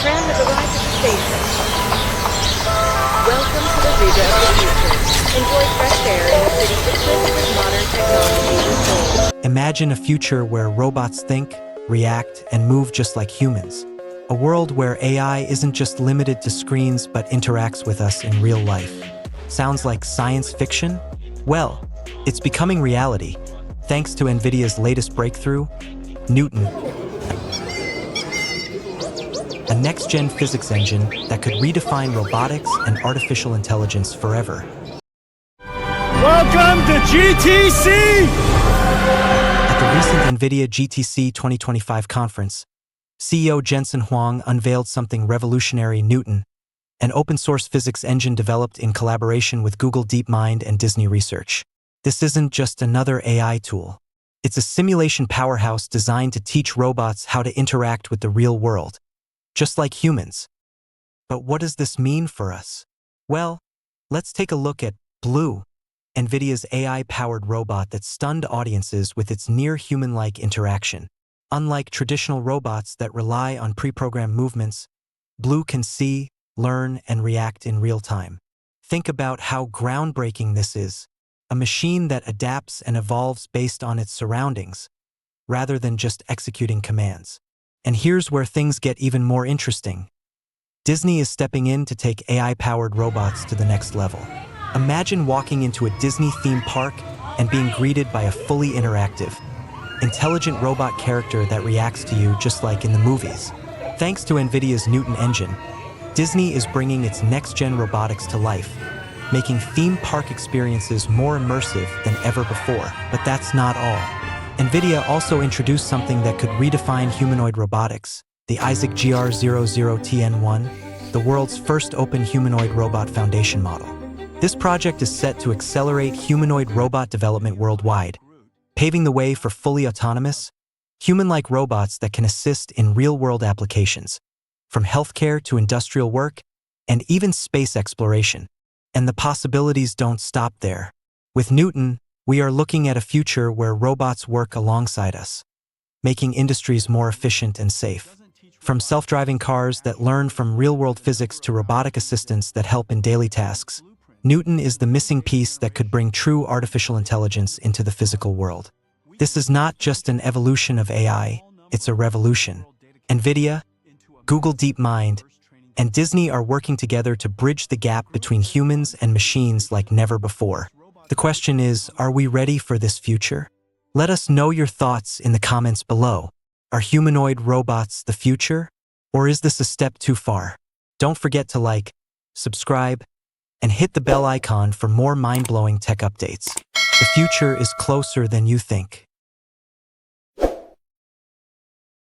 tram has arrived at the station. Welcome to the Riga of the future. Enjoy fresh air in a city equipped with modern technology and soul. Imagine a future where robots think, react, and move just like humans. A world where AI isn't just limited to screens but interacts with us in real life. Sounds like science fiction? Well, it's becoming reality, thanks to Nvidia's latest breakthrough, Newton, a next-gen physics engine that could redefine robotics and artificial intelligence forever. Welcome to GTC! At the recent Nvidia GTC 2025 conference, CEO Jensen Huang unveiled something revolutionary: Newton, an open-source physics engine developed in collaboration with Google DeepMind and Disney Research. This isn't just another AI tool. It's a simulation powerhouse designed to teach robots how to interact with the real world, just like humans. But what does this mean for us? Well, let's take a look at Blue, Nvidia's AI-powered robot that stunned audiences with its near-human-like interaction. Unlike traditional robots that rely on pre-programmed movements, Blue can see, learn, and react in real time. Think about how groundbreaking this is. A machine that adapts and evolves based on its surroundings, rather than just executing commands. And here's where things get even more interesting. Disney is stepping in to take AI-powered robots to the next level. Imagine walking into a Disney theme park and being greeted by a fully interactive, intelligent robot character that reacts to you just like in the movies. Thanks to Nvidia's Newton engine, Disney is bringing its next-gen robotics to life, making theme park experiences more immersive than ever before. But that's not all. Nvidia also introduced something that could redefine humanoid robotics, the Isaac GR00T N1, the world's first open humanoid robot foundation model. This project is set to accelerate humanoid robot development worldwide, paving the way for fully autonomous, human-like robots that can assist in real-world applications, from healthcare to industrial work, and even space exploration. And the possibilities don't stop there. With Newton, we are looking at a future where robots work alongside us, making industries more efficient and safe. From self-driving cars that learn from real-world physics to robotic assistants that help in daily tasks, Newton is the missing piece that could bring true artificial intelligence into the physical world. This is not just an evolution of AI, it's a revolution. Nvidia, Google DeepMind, and Disney are working together to bridge the gap between humans and machines like never before. The question is, are we ready for this future? Let us know your thoughts in the comments below. Are humanoid robots the future? Or is this a step too far? Don't forget to like, subscribe, and hit the bell icon for more mind-blowing tech updates. The future is closer than you think.